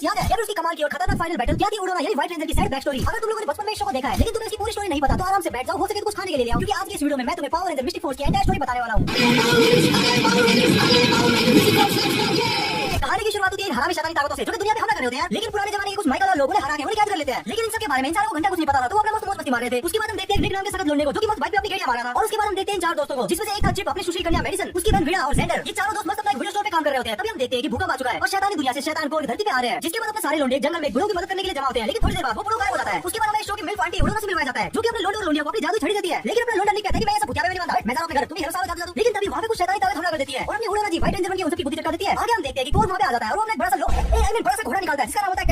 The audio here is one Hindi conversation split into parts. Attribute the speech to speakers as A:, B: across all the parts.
A: याद है? उसकी कमाल की और खतरनाक फाइनल बैटल क्या थी उड़ोना यानी व्हाइट रेंजर की सैड बैक स्टोरी। अगर तुम लोगों ने बचपन में इस शो को देखा है लेकिन तुम्हें इसकी पूरी स्टोरी नहीं पता तो आराम से बैठ जाओ, हो सके तो कुछ खाने के लिए ले आओ, क्योंकि आज की इस वीडियो में मैं तुम्हें पावर रेंजर मिस्टिक फोर्स की एंटायर स्टोरी बताने वाला हूं। कहानी की शुरुआत होती है हरामी शैतानी ताकतों से जो कि दुनिया पे हमला कर रहे होते हैं, लेकिन पुराने जमाने के कुछ माइकल और लोगों ने हरा के उन्हें कैद कर लेते हैं। लेकिन इन सब के बारे में इंसानों को घंटा कुछ नहीं पता था, तो वो अपना मस्त मस्ती मार रहे थे। उसके बाद हम देखते हैं निक नाम के सख्त लोंडे को जो कि मस्त बाइक पे अपनी गाड़ियां मार रहा था। और उसके बाद हम देखते हैं चार दोस्तों को, जिसमें से एक था चिप, अपनी सुशील कन्या मेडिसन, उसकी बहन वीणा और जेंडर। ये चारों दोस्त मस्त अपना वीडियो स्टोर पे काम कर रहे होते हैं। तभी हम देखते हैं कि भूकंप आ चुका है और शैतानी दुनिया से शैतान को धरती पे आ रहे हैं। जिसके बाद अपने सारे लोंडे जंगल में गुरुओं की मदद करने के लिए जमा होते हैं, लेकिन थोड़ी देर बाद वो गुरु गायब हो जाता है। उसके बाद हमें शो की मिल्फ आंटी उड़ोना से मिलवाया जाता है, जो कि अपने लोंडे और लोंडिया को अपनी जादू छड़ी देती है। लेकिन अपना लोंडा नहीं कहता कि मैं ऐसा भूतिया नहीं बनता, मैं जाऊं अपने घर, तुम हेरो साल जादू। लेकिन तभी वहां पे कुछ शैतानी ताकत हमला कर देती है और अपनी उड़ोना जी व्हाइट रेंजर बन के उनकी बुद्धि चटका देती है। आगे हम देखते हैं कि कोर वहां पे आ जाता है और वो अपना बड़ा सा घोड़ा निकालता है जिसका नाम होता है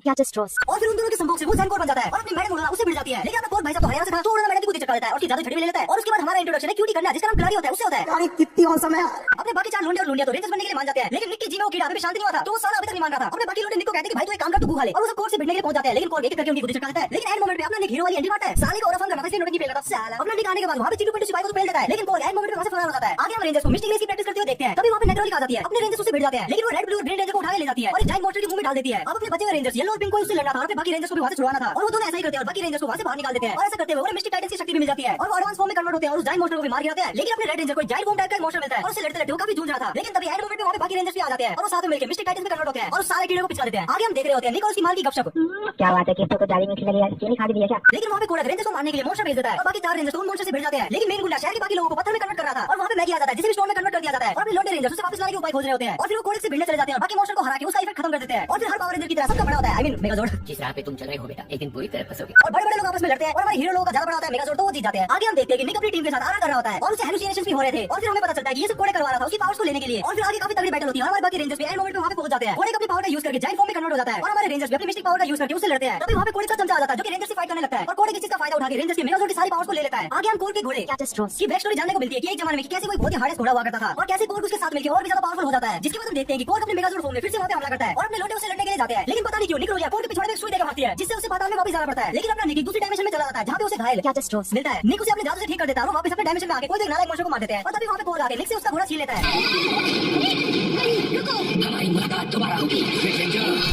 A: कैटास्ट्रोस। और फिर उन दोनों के संभोग से वो जैन कोर बन जाता है और अपनी मैडम उड़ोना उससे भिड़ जाती है। लेकिन अपना कोर भाई साहब तो हरियाणा से था, तो उड़ोना मैडम की बुद्धि चटका देता है और उसकी जादू छड़ी ले लेता है। और उसके बाद हमारा इंट्रोडक्शन है क्यूटी कन्या जिसका नाम क्लारी होता है, उससे होता है।
B: अरे कितनी औसम है।
A: अपने बाकी चार लोंडे और लोंडिया तो रेंजर्स बनने के लिए मान जाते हैं, लेकिन निक की जी में वो कीड़ा अभी भी शांति नहीं हुआ था, तो वो साला अभी तक नहीं मान रहा था। अपने बाकी लोंडे निक को कहते हैं कि भाई तू एक काम कर, तू गुहा ले, और वो सब कोर से भिड़ने के लिए पहुंच जाते हैं। लेकिन कोर एक करके उनकी बुद्धि चटका देता है। लेकिन एंड मोमेंट पे अपना निक हीरो वाली एंट्री मारता है, साले को और फन करना था, इसलिए नोट की फेल करता है साला। अपना निक आने के बाद वहां पे चिटू पिटू सिपाही को तो फेल देता है, लेकिन कोर एंड मोमेंट पे वहां से फरार हो जाता है। आगे हम रेंजर्स को मिस्टिक रेस की प्रैक्टिस करते हुए देखते हैं। तभी वहां पे नेटरोलिक आ जाती है, अपने रेंजर्स उससे भिड़ जाते हैं, लेकिन वो रेड ब्लू ग्रीन रेंजर को उठा के ले जाती है और एक जायंट मॉन्स्टर के मुंह में डाल देती है। अब अपने बचे हुए रेंजर्स येलो और पिंक को उससे लड़ना था और बाकी रेंजर्स को भी वहां से छुड़वाना था, और वो दोनों ऐसा ही करते हैं और बाकी रेंजर्स को वहां से बाहर निकाल देते हैं। और ऐसा करते हुए उन्हें मिस्टिक टाइटंस की शक्ति भी मिल जाती है और वो एडवांस फॉर्म में कन्वर्ट होते हैं और उस जायंट मॉन्स्टर को भी मार गिराते हैं। लेकिन अपने रेड रेंजर को जायंट बॉम्ब टाइप का मॉन्स्टर मिलता है और उससे लड़ते लड़ते वो काफी जूझ रहा था। लेकिन तभी एंड मोमेंट पे वहां पे बाकी रेंजर्स भी आ जाते हैं और वो साथ में मिलकर मिस्टिक टाइटंस में कन्वर्ट होते हैं और उस सारे कीड़े को पिछला देते हैं। आगे हम देख रहे होते हैं निक और उसकी माल की गपशप।
B: क्या बात है कि तो डाली मीठी लगी यार, चीनी खा दिया क्या?
A: लेकिन वहां पे कोड़ा रेंजर्स को मारने के लिए मॉन्स्टर भेज देता है और बाकी चार रेंजर्स उन मॉन्स्टर से भिड़ जाते हैं। लेकिन मेन गुंडा शहर के बाकी लोगों को पत्थर में कन्वर्ट कर रहा था और वहां पे मैगी आ जाता है जिसे भी स्टोन में कन्वर्ट कर दिया जाता है और अपने लोंडे रेंजर्स उसे वापस लाने के उपाय खोज रहे होते हैं और फिर वो कोड़े से भिड़ने चले जाते हैं और बाकी मॉन्स्टर को हरा के उसका इफेक्ट खत्म कर देते हैं। और फिर हर पावर रेंजर की तरह सबका बड़ा होता है, आई मीन मेगाजोर्ड।
C: जिस राह पे तुम चल रहे हो बेटा एक दिन पूरी तरह फंसोगे।
A: और बड़े बड़े लोग आपस में लड़ते हैं और हमारे हीरो लोगों का ज्यादा बड़ा होता है मेगाजोर्ड, तो वो जीत जाते हैं। आगे हम देखते हैं कि निक अपनी टीम के साथ आराम कर रहा होता है और उसे हेलुसिनेशंस भी हो रहे थे और फिर हमें पता चलता है कि ये सब कोड़े करवा रहा था उसकी पावर्स को लेने के लिए। और फिर आगे काफी तगड़ी बैटल होती है और हमारे बाकी रेंजर्स भी एंड मोमेंट पे वहां पे पहुंच जाते हैं। कोड़े अपनी पावर का यूज करके जायंट फॉर्म में कन्वर्ट हो जाता है और हमारे रेंजर्स भी अपनी मिस्टिक पावर का यूज करके उससे लड़ते हैं। तभी वहां पे कोड़े का चमचा आ जाता है जो कि रेंजर्स से फाइट करने लगता है और कोड़े की चीज का फायदा उठा के रेंजर्स के मेगाजोर्ड की सारी पावर्स को ले लेता है। आगे हम कोर के घोड़े कैटास्ट्रोस की बैक स्टोरी जानने को मिलती है कि एक जमाने में कैसे कोई बहुत ही हार्डेस्ट घोड़ा हुआ करता था और कैसे कोर उसके साथ मिलकर और भी ज्यादा पावरफुल हो जाता है। जिसके बाद हम देखते हैं कि कोर अपने मेगाजोर्ड फॉर्म में फिर से वहां पे हमला करता है और अपने लोंडे उसे लड़ने के लिए जाते हैं। लेकिन पता नहीं क्यों निक रोलिया कोर के पिछवाड़े में सुई देकर भागती है जिससे उसे पाताल में वापस जाना पड़ता है। लेकिन अपना निक दूसरी डायमेंशन में चला जाता है जहां पे उसे घायल कैटास्ट्रोस मिलता है। निक उसे अपने जादू से ठीक कर देता है और वापस अपने डायमेंशन में आके कोई नालायक मॉन्स्टर को मार देते हैं और तभी वहां पे कोर आके निक से उसका घोड़ा छीन लेता है।
C: हमारी मुलाकात दोबारा होगी।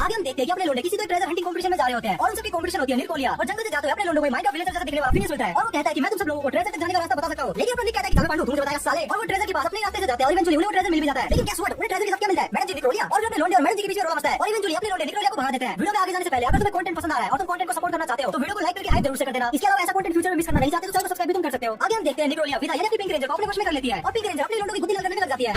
A: आगे हम देखते हैं कि अपने लोंडे किसी तो ट्रेजर हंटिंग कंपटीशन में जा रहे होते हैं और उन सबकी कंपटीशन होती है निकोलिया और जंगल से जाते हुए अपने लोंडे को माइनक्राफ्ट विलेजर जैसा दिखने वाला फिनिश होता है और वो कहता है कि मैं तुम सब लोगों को ट्रेजर तक जाने का रास्ता बता सकता हूं। लेकिन अपना निक कहता है कि चलो पांडु तुमने बताया साले, और वो ट्रेजर के पास अपने रास्ते से जाते हैं और इवेंचुअली उन्हें वो ट्रेजर मिल भी जाता है। लेकिन गेस व्हाट, उन्हें ट्रेजर के साथ क्या मिलता है? मैडम जी निकोलिया और अपने लोंडे और मैडम जी के बीच में रोला मचता है और इवेंचुअली अपने लोंडे निकोलिया को भगा देते हैं। वीडियो में आगे जाने से पहले अगर तुम्हें कंटेंट पसंद आ रहा है और तुम कंटेंट को सपोर्ट करना चाहते हो तो वीडियो को लाइक करके हाइप जरूर से कर देना। इसके अलावा ऐसा कंटेंट फ्यूचर में मिस करना नहीं चाहते तो चैनल को सब्सक्राइब भी तुम कर सकते हो। आगे हम देखते हैं निकोलिया विदा यानी पिंक रेंजर को अपने वश में कर लेती है और पिंक रेंजर अपने लोंडे की बुद्धि लाल करने में लग जाती है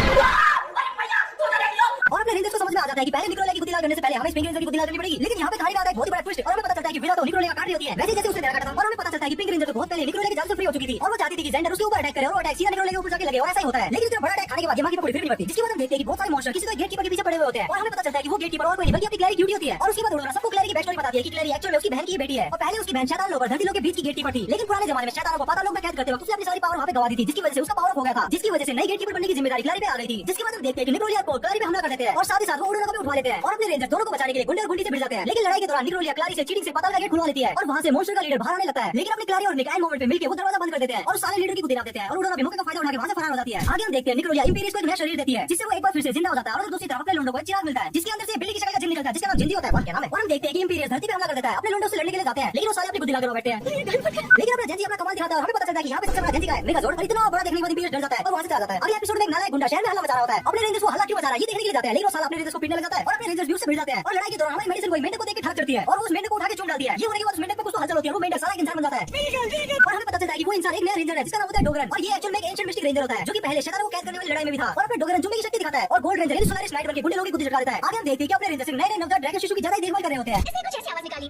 A: और अपने रेंजर्स को समझ में आ जाता है कि पहले निकोलिया की बुद्धि लाल करने से पहले हमें पिंक रेंजर की बुद्धि लाल करनी पड़ेगी। लेकिन यहाँ पे कहानी में आता है बहुत ही बड़ा ट्विस्ट और हमें पता चलता है कि विदा तो निकोलिया का काट रही होती है वैसे जैसे उसने काटा था और हमें पता चलता है कि पिंक रेंजर तो बहुत पहले निकोलिया की जान से फ्री हो चुकी थी और वो चाहती थी कि जेंडर उसके ऊपर अटैक करे और वो अटैक सीधा निकोलिया के ऊपर जाके लगे और ऐसा ही होता है। लेकिन इतना बड़ा अटैक खाने के बाद दिमाग की पकड़ी फिर नहीं पड़ती। जिसके बाद हम देखते हैं कि बहुत सारे मॉन्स्टर किसी तो गेट कीपर के पीछे पड़े हुए होते हैं और हमें पता चलता है कि वो गेट कीपर और कोई नहीं बल्कि अपनी क्लैरी ड्यूटी होती है। और उसके बाद उन्होंने सबको क्लैरी की बैक स्टोरी बताती है कि क्लैरी एक्चुअल में उसकी बहन की बेटी है और पहले उसकी बहन शैतान लोग और धरती लोग के बीच की गेट कीपर थी। लेकिन पुराने जमाने में शैतानों को पाताल लोक में कैद करते वक्त उसने अपनी सारी पावर वहां पे गवा दी थी जिसकी वजह से उसका पावर हो गया था, जिसकी वजह से नई गेट कीपर बनने की जिम्मेदारी क्लैरी पे आ गई थी। जिसके बाद हम देखते हैं कि निकोलिया को क्लैरी पे हमला कर देते हैं और साथ ही साथ वो उड़ोना को भी उठा लेते हैं और अपने रेंजर दोनों को बचाने के लिए गुंडे और गुंडी से भिड़ जाते हैं। लेकिन लड़ाई के दौरान निकोलिया क्लैरी से चीटिंग से पाताल का गेट खुलवा लेती है और वहां से मॉन्स्टर का लीडर बाहर आने लगता है। लेकिन अपने क्लैरी और निक एंड मोमेंट पे मिलकर वो दरवाजा बंद कर देते हैं और सारे लीडर की बुद्धि देते हैं और उड़ोना भी मौके का फायदा उठा के वहां से फरार हो जाती है। आगे हम देखते हैं निकोलिया इंपीरियस को एक नया शरीर देती है जिससे वो एक बार फिर से जिंदा हो जाता है और दूसरी तरफ अपने लोंडो को एक चिराग मिलता है जिसके अंदर से बिल्ली की शक्ल का जिन निकलता है जिसका नाम जिंदी होता है। क्या नाम है? और हम देखते हैं कि इंपीरियस धरती पे हमला कर देता है, अपने लोंडो से लड़ने के लिए जाते हैं लेकिन वो सारे अपनी बुद्धि लगाकर बैठते हैं। लेकिन अपना जेंजी अपना कमाल दिखाता है और हमें पता चलता है कि यहाँ पे सबसे बड़ा जेंजी का है मेगाजोर्ड और इतना बड़ा देखने के बाद इंपीरियस डर जाता है और वहां से चला जाता है। अगले एपिसोड में एक नालायक गुंडा शहर में हल्ला मचा रहा होता है, अपने रेंजर्स को हल्ला क्यों मचा रहा है ये देखने के लिए जाते हैं लेकिन वो साला अपने रेंजर्स को पीटने लग जाता है और अपने रेंजर्स भी उससे भिड़ जाते हैं और लड़ाई के दौरान हमारी मेडिसिन को मेंढक को देख के ठाक चढ़ती है और उस मेंढक को उठा के चूम डालती है। ये होने के बाद उस मेंढक पे कुछ तो हलचल होती है और वो मेंढक साला एक इंसान बन जाता है और हमें पता चलता है कि वो इंसान एक नया रेंजर है जिसका नाम होता है डोगरन और ये एक्चुअल में एक एंशिएंट मिस्टिक रेंजर होता है जो कि पहले शैतानों को कैद करने वाली लड़ाई में भी था और अपने डोगरन जुम्मे की शक्ति दिखाता है और गोल्ड रेंजर यानी सोलारिस नाइट बनके गुंडे लोगों की बुद्धि चढ़ा देता है। आगे हम देखते हैं कि अपने रेंजर से नए नवजात ड्रैगन शिशु की ज्यादा देखभाल कर रहे होते हैं।
D: इसने कुछ ऐसी आवाज निकाली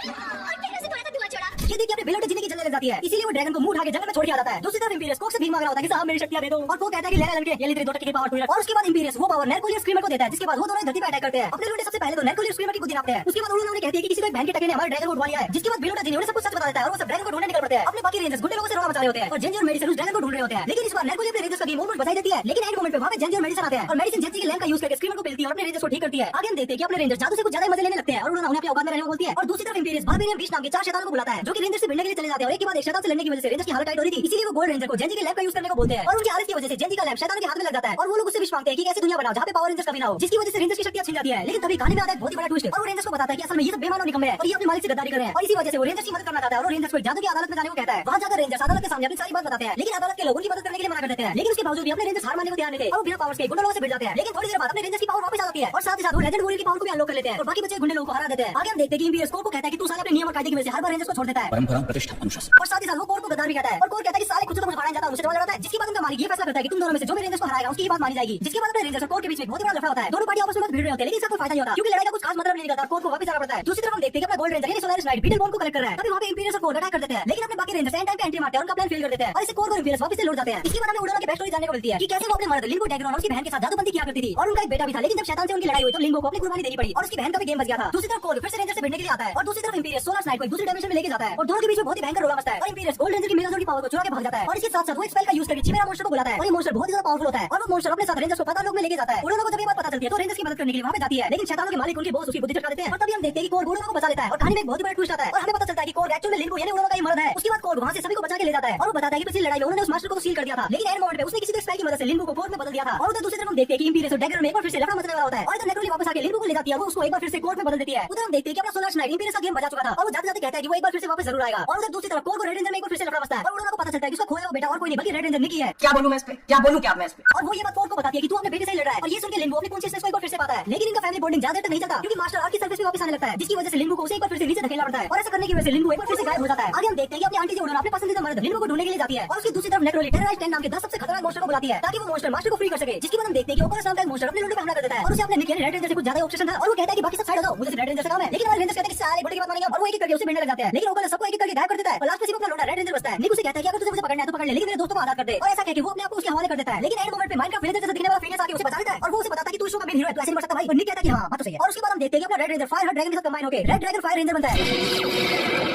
D: और फिर उसे थोड़ा सा धुआं छोड़ा।
A: ये देखिए अपने बेलोटे जीने की जलने लग जाती है इसीलिए वो ड्रैगन को मुंह उठा के जंगल में छोड़ के आ जाता है। दूसरी तरफ इंपीरियस कोक से भीख मांग रहा होता है कि साहब मेरी शक्तियां दे दो और वो कहता है कि लेना लड़के ये ले तेरी 2 टके की पावर पूरी। और उसके बाद इंपीरियस वो पावर नेरकोलियर स्क्रीमर को देता है जिसके बाद वो दोनों धरती पे अटैक करते हैं। अपने लोंडे सबसे पहले तो नेरकोलियर स्क्रीमर की बुद्धि नापते हैं, उसके बाद उन्होंने कहती है कि किसी को एक बहन के टके ने हमारे ड्रैगन को उठवा लिया है। जिसके बाद बेलोटा जीने उन्हें सब कुछ सच बता देता है और वो सब ड्रैगन को ढूंढने निकल पड़ते हैं। अपने बाकी रेंजर्स गुंडे लोगों से रोना मचा रहे होते हैं और जेंजी और मेडिसिन उस ड्रैगन को ढूंढ रहे होते हैं। लेकिन इस बार नेरकोलियर अपने रेंजर्स का मूवमेंट बचाई देती है लेकिन एंड मोमेंट पे वहां पे जेंजी और मेडिसिन आते हैं और मेडिसिन जेंजी की लैंप का यूज करके स्क्रीमर को पेलती है और अपने रेंजर्स को ठीक करती है। आगे हम देखते हैं कि अपने रेंजर्स जादू से कुछ ज्यादा मजे लेने लगते हैं और उन्हें अपने औकात में रहने को बोलती है और दूसरी तरफ इंपीरियस बारबेरियन बीच नाम के 4 शैतानों को बुलाता है जो कि रेंजर्स से भिड़ने के लिए चले जाते हैं और एक के बाद एक शैतान से लड़ने की वजह से रेंजर्स की हालत टाइट हो रही थी। इसीलिए वो गोल्ड रेंजर को जेंजी के लैब का यूज करने को बोलते हैं और उनकी हालत की वजह से जेंजी का लैब शैतान के हाथ में लग जाता है और वो लोग उससे विश मांगते हैं कि ऐसी दुनिया बनाओ जहां पे पावर रेंजर्स कभी ना हो, जिसकी वजह से रेंजर्स की शक्तियां छिन जाती है। लेकिन तभी कहानी में आता है बहुत ही बड़ा ट्विस्ट और वो रेंजर्स को बताता है कि असल में ये सब बेईमान और निकम्मे हैं और ये अपने मालिक से गद्दारी कर रहे हैं और इसी वजह से वो रेंजर्स की मदद करना चाहता है और रेंजर्स को जादू की अदालत में जाने को कहता है। वहां जाकर रेंजर्स अदालत के सामने अपनी सारी बात बताते हैं, लेकिन अदालत के लोग उनकी मदद करने के लिए मना कर देते हैं। लेकिन उसके बावजूद भी अपने रेंजर्स हार मानने को तैयार नहीं थे और बिना पावर्स के गुंडे लोगों से भिड़ जाते हैं। लेकिन थोड़ी देर बाद अपने रेंजर्स की पावर वापस आ जाती है और साथ ही साथ वो लेजेंड वॉरियर की पावर को भी अनलॉक कर लेते हैं और बाकी बचे गुंडे लोगों को हरा देते हैं। आगे हम देखते हैं कि इंपीरियल कोर को कहता है कि तू साले अपने नियम और कायदे की वजह से हर बार रेंजर्स को छोड़ देता है,
E: परंपरा, प्रतिष्ठा, अनुशासन।
A: और साथ ही साथ वो कोर को गद्दार भी कहता है और कोर कहता है कि साले खुद से तो मुझे हराया जाता है, मुझसे जवाब आता है। जिसके बाद उनका मालिक ये फैसला करता है कि तुम दोनों में से जो भी रेंजर्स को हराएगा उसकी बात मानी जाएगी। जिसके बाद अपने रेंजर्स और कोर के बीच में बहुत ही बड़ा लफड़ा होता है। दोनों पार्टी आपस में भिड़ रहे होते हैं लेकिन इसका कोई फायदा नहीं होता क्योंकि लड़ाई का कुछ खास मतलब नहीं निकलता। कोर को वापस आना पड़ता है। दूसरी तरफ हम देखते हैं कि अपना गोल्ड रेंजर यानी सोलारिस नाइट बीटल बॉम्ब को कलेक्ट कर रहा है। तभी वहां पे इंपीरियल और कोर अटैक कर देते हैं लेकिन अपने बाकी रेंजर्स एंड टाइम पे एंट्री मारते हैं और उनका प्लान फेल कर देते हैं और इसे कोर को इंपीरियल वापस से लौट जाते हैं। इसके बाद हमें उड़ाना की बैक स्टोरी जानने को मिलती है कि कैसे वो अपने मर्द लिंगो डैगन और उसकी बहन के साथ जादूबंदी किया करती थी और उनका एक बेटा भी था। लेकिन जब शैतान से उनकी लड़ाई हुई तो लिंगो को अपनी कुर्बानी देनी पड़ी और उसकी बहन का भी गेम बच गया था। दूसरी तरफ कोर फिर से रेंजर से भिड़ने के लिए आता है और दूसरी तरफ इंपीरियल सोलारिस नाइट को दूसरी डायमेंशन में लेके जाता है और दोनों के बीच में बहुत ही भयंकर रोला बसता है और इंपीरियल गोल्ड रेंजर की मेगाजोड की पावर को चुरा के भाग जाता है और इसके साथ साथ वो एक स्पेल का यूज करके चिमेरा मॉन्स्टर को बुलाता है और ये मॉन्स्टर बहुत ही ज्यादा पावरफुल होता है और वो मॉन्स्टर अपने साथ रेंजर्स को पाताल लोक में लेके जाता है। उड़ाना को जब ये बात पता चलती है तो रेंजर्स की मदद करने के लिए वहां पे जाती है लेकिन शैतानों के मालिक उनके बॉस उसकी बुद्धि चटका देते हैं और तभी हम देखते हैं कि कोर उड़ाना को बचा लेता है और कहानी में एक बहुत ही बड़ा ट्विस्ट आता है और हमें पता चलता है कि कोर एक्चुअली लिंगो यानी उड़ाना का ही मर्द है। उसके बाद कोर वहां से सभी को बचा के ले जाता है और वो बताता है कि पिछली लड़ाई में उन्होंने उस मास्टर को सील कर दिया था लेकिन एंड मोमेंट पे उसने किसी स्पेल की मदद से लिंगो को कोर में बदल दिया था। और उधर दूसरी तरफ हम देखते हैं कि इंपीरियल और डैगर में एक बार फिर से लफड़ा मचने वाला होता है और इधर नेक्रोली वापस आके लिंगो को ले जाती है और वो उसको एक बार फिर से कोर में बदल देती है। उधर हम देखते हैं कि अपना सोलारिस नाइट इंपीरियल का गेम बजा चुका था और वो जाते जाते कहता है कि वो एक बार फिर से वापस जरूर आएगा और उधर दूसरी तरफ कोर को रेड रेंजर में एक बार फिर से लफड़ा बसता है और उड़ाना को पता चलता है कि उसका खोया हुआ बेटा और कोई नहीं बल्कि रेड रेंजर निकी है।
F: क्या बोलूं मैं इस पे, क्या बोलूं क्या मैं इस पे।
A: और वो ये बात कोर को बताती है कि तू अपने बेटे से ही लड़ रहा है और ये सुन के लिंगो अपनी कॉन्शियसनेस को एक बार फिर से पाता है। लेकिन इनका फैमिली बॉन्डिंग ज्यादा तक नहीं चलता क्योंकि मास्टर आर्क की सर्विस में वापस आने लगता है जिसकी वजह से लिंगो को उसे एक बार फिर से नीचे धकेलना पड़ता है और ऐसा करने की वजह से लिंगो एक बार फिर से गायब हो जाता है। आगे हम देखते हैं कि अपनी आंटी जो उड़ाना अपने पसंदीदा मर्द लिंगो को ढूंढने के लिए जाती है और उसकी दूसरी तरफ नेक्रोली टेरराइज 10 नाम के 10 सबसे खतरनाक मॉन्स्टर को बुलाती है ताकि वो मॉन्स्टर मास्टर को फ्री कर सके। जिसके बाद हम देखते हैं कि ओपरस नाम का एक मॉन्स्टर अपने लुंडे पे हमला कर देता है और उसे अपने निकी रेड रेंजर से कुछ ज्यादा ऑब्सेशन था और वो कहता है कि बाकी सब साइड हो जाओ, मुझे रेड रेंजर से काम है। लेकिन हमारे रेंजर्स कहते हैं कि साले गुंडे की बात मानेंगे और वो एक एक करके उसे भिड़ने लग जाते हैं लेकिन ओपरस सबको एक एक करके गायब कर देता है और लास्ट में सिर्फ अपना लुंडा रेड रेंजर बचता है। निक उसे कहता है कि अगर तुझे मुझे पकड़ना है तो पकड़ ले लेकिन मेरे दोस्तों को आजाद कर दे और ऐसा कह के वो अपने आप को उसके हवाले कर देता है। लेकिन एंड मोमेंट पे माइनक्राफ्ट विलेजर जैसा दिखने वाला फिनिक्स आके उसे बचा लेता है और वो उसे बताता है कि तू इस शो का मेन हीरो है, तू ऐसे नहीं बच सकता भाई। और निक कहता है कि हां बात तो सही है और उसके बाद हम देखते हैं कि अपना red ranger fire heart dragon के साथ कंबाइन होकर रेड ड्रैगन फायर रेंजर बनता है।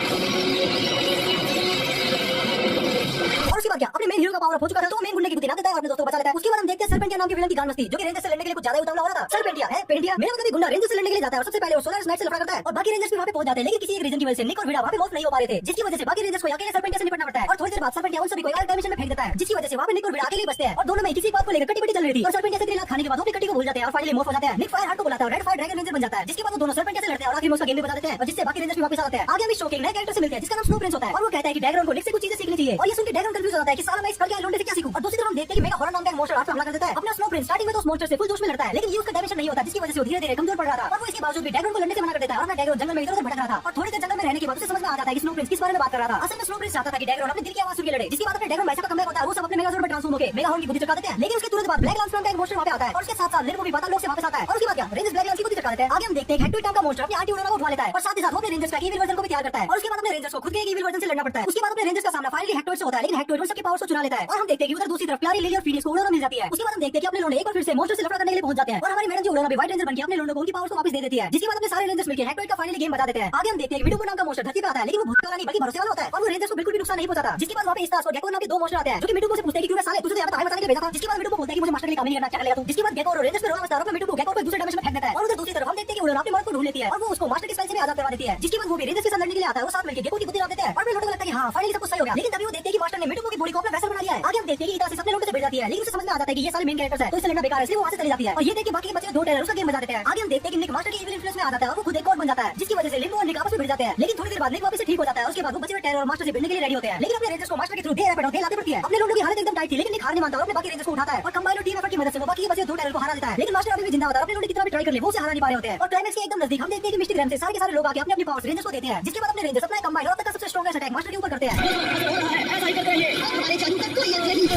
A: और उसके बाद क्या अपने मेन हीरो का पावर अप हो चुका था तो मेन गुंडे की बुद्धि ना देता है और अपने दोस्तों को बचा लेता है। उसके बाद हम देखते हैं सरपेंटिया नाम के विलन की गान मस्ती जो कि रेंजर से लड़ने के लिए कुछ ज्यादा उतावला हो रहा था। सरपेंटिया है पेंटिया मेरा मतलब गुंडा रेंजर से लड़ने के लिए जाता है और सबसे पहले वो सोलारिस नाइट से लफड़ा करता है और बाकी रेंजर्स भी वहां पे पहुंच जाते हैं लेकिन किसी एक रीजन की वजह से निक और विडा वहां पे मूव नहीं हो पा रहे थे जिसकी वजह से बाकी रेंजर्स को अकेले सरपेंटिया से निपटना पड़ता है और थोड़ी देर बाद सरपेंटिया उन सभी को एक अलग डायमेंशन में फेंक देता है जिसकी वजह से वहां पे निक और विडा अकेले बचते हैं और दोनों में किसी बात को लेकर कटी-पटी चल रही थी और सरपेंटिया से लात खाने के बाद वो अपनी कटी को भूल जाते हैं और फाइनली मोर्फ हो जाते हैं। निक फायर हार्ट को बुलाता है और रेड फायर ड्रैगन रेंजर बन जाता है जिसके बाद वो दोनों सरपेंटिया से लड़ते हैं और आखिर में उसका गेम भी बता देते हैं और जिससे बाकी रेंजर्स भी वापस आ जाते हैं। आगे हम इस शो के नए कैरेक्टर से मिलते हैं जिसका नाम स्नो प्रिंस होता है और वो कहता है कि ड्रैगन को निक से कुछ चीजें सीखनी चाहिए और ये सुन के ड्रैगन कंफ्यूज हो जाता है कि साला मैं इस कल के लोंडे से क्या सीखूं। और दूसरी तरफ हम देखते हैं कि मेगा हॉरर नाम का एक मॉन्स्टर हाथ पे हमला कर देता है। अपना स्नो प्रिंस स्टार्टिंग में तो उस मॉन्स्टर से फुल जोश में लड़ता है लेकिन ये उसका डायमेंशन नहीं होता जिसकी वजह से वो धीरे-धीरे कमजोर पड़ रहा था और वो इसके बावजूद भी ड्रैगन को लड़ने से मना कर देता है और अपना ड्रैगन जंगल में इधर-उधर भटक रहा था और थोड़ी देर जंगल में रहने के बाद उसे समझ में आ जाता है कि स्नो प्रिंस किस बारे में बात कर रहा था। असल में स्नो प्रिंस चाहता था कि ड्रैगन अपने दिल की आवाज सुन के लड़े जिसके बाद अपने ड्रैगन वैसा का कमबैक होता है वो सब अपने मेगाजोड में ट्रांसफॉर्म होकर मेगा हॉर्न की बुद्धि चढ़ा देते हैं। लेकिन उसके तुरंत बाद ब्लैक लांस नाम का एक मॉन्स्टर वहां पे आता है और उसके साथ-साथ लिंगो भी पाताल लोक से वापस आता है और उसके बाद क्या रेंजर्स ब्लैक लांस की बुद्धि चढ़ा देते हैं। आगे हम देखते हैं हेक्टोइड नाम का मॉन्स्टर अपनी आंटी उड़ाना को उठा लेता है और साथ ही साथ वो अपने रेंजर्स का ईविल वर्जन को भी तैयार करता है और उसके बाद अपने रेंजर्स को खुद के ईविल वर्जन से लड़ना पड़ता है। उसके बाद अपने रेंजर्स का सामना फाइनली हेक्टोइड से होता है लेकिन हेक्टोइड उन सबकी पावर्स को चुरा लेता है और हम देखते हैं कि उधर दूसरी तरफ प्यारी लिली और फीनिक्स को उड़ाना मिल जाती है। उसके बाद हम देखते हैं कि अपने लोंडे एक बार फिर से मॉन्स्टर से लफड़ा करने के लिए पहुंच जाते हैं और हमारी मैडम जी उड़ाना भी व्हाइट रेंजर बनकर अपने लोंडे को उनकी पावर्स को वापस दे देती है जिसके बाद अपने सारे रेंजर्स मिलकर हेक्टोइड का फाइनली गेम बता देते हैं। आगे हम देखते हैं कि विडो नाम का मॉन्स्टर धरती पे आता है लेकिन वो भूत वाला नहीं बल्कि भरोसे वाला होता है और वो रेंजर्स को बिल्कुल भी नुकसान नहीं पहुंचाता। जिसके बाद वहां पे स्टार्स और गेको नाम के दो मॉन्स्टर आते हैं जो कि मिडू को से पूछते हैं कि क्यों साले तुझे यहाँ पे बचाने के लिए भेजा था। जिसके बाद मिडू को बोलता है कि मुझे मास्टर के लिए काम नहीं करना, क्या करेगा तू। जिसके बाद गेको और रेंजर्स पे रोना बसता है और मिडू को गेको को दूसरे डायमेंशन में फेंक देता है और उधर दूसरी तरफ हम देखते हैं कि उड़ाना अपने मर्द को ढूंढ लेती है और वो उसको मास्टर की स्पेल से भी आजाद करवा देती है। जिसके बाद वो भी रेंजर्स के साथ लड़ने के लिए आता है और साथ मिलकर गेको की बुद्धि डाल देते हैं और फिर लोगों को लगता है कि हां फाइनली सब कुछ सही हो गया। लेकिन तभी वो देखते हैं कि मास्टर ने मिडू की बॉडी को अपना वैसल बना लिया है। आगे हम देखते हैं कि इतना से सबने लोगों से भिड़ जाती है लेकिन उसे समझ में आ जाता है कि ये सारे मेन कैरेक्टर्स हैं तो इसे लड़ना बेकार है इसलिए वो वहां से चली जाती है और ये देख के बाकी बचे दो टेरर उसका गेम बजा देते हैं। आगे हम देखते हैं कि निक मास्टर की इविल इन्फ्लुएंस में आ जाता है और वो खुद एक और बन जाता है जिसकी वजह से लिंगो और निक आपस में भिड़ जाते हैं। लेकिन थोड़ी देर बाद निक वापस से ठीक हो जाता है। उसके बाद वो बचे हुए टेरर और मास्टर से भिड़ने के लिए रेडी होते हैं लेकिन अपने रेंजर्स को मास्टर के थ्रू दे रैपिड लाते पड़ती है। अपने लोगों की हालत एकदम टाइट थी लेकिन निक हार नहीं मानता और अपने बाकी रेंजर्स को उठाता है और कंबाइंड टीम एफर्ट की मदद से वो बाकी बचे दो टेरर को हरा देता है। लेकिन मास्टर अभी भी जिंदा होता है। अपने लोगों ने कितना भी ट्राई कर लिया वो उसे हरा नहीं पा रहे होते हैं और क्लाइमेक्स के एकदम नजदीक हम देखते हैं कि मिस्टिक रैम से सारे के सारे लोग आके अपनी अपनी पावर्स रेंजर्स को देते हैं जिसके बाद अपने रेंजर्स अपना कंबाइंड और अब तक का सबसे स्ट्रॉन्गेस्ट अटैक मास्टर के ऊपर करते हैं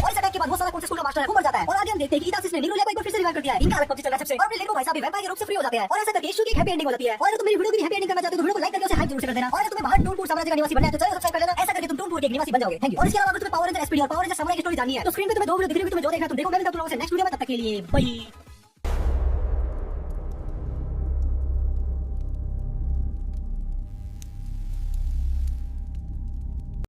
A: और इस अटैक के बाद वो सारा कौन से स्कूल का मास्टर है वो मर जाता है। और आगे हम देखते हैं कि इतासिस ने नीरुले को एक बार फिर से रिवाइव कर दिया है। इनका अलग पब्जी चल रहा है सबसे और अपने लेको भाई साहब भी वैम्पायर के रूप से फ्री हो जाते हैं और ऐसा करके इशू की हैप्पी एंडिंग हो जाती है। और अगर तुम मेरी वीडियो की हैप्पी एंडिंग करना चाहते हो तो वीडियो को लाइक करके उसे हाइप जरूर से कर देना और अगर तुम्हें बाहर टूनपुर साम्राज्य का निवासी बनना है तो चैनल सब्सक्राइब कर लेना। ऐसा करके तुम टूनपुर के एक निवासी बन जाओगे। Thank you. और इसके अलावा अगर तुम्हें पावर रेंजर एसपीडी और पावर रेंजर सामुराई की स्टोरी जाननी है तो स्क्रीन पे तुम्हें दो वीडियो दिख रही है, तुम्हें जो देखना है तुम देखो। मैं मिलता हूं तुम लोगों से नेक्स्ट वीडियो में, तब तक के लिए बाय।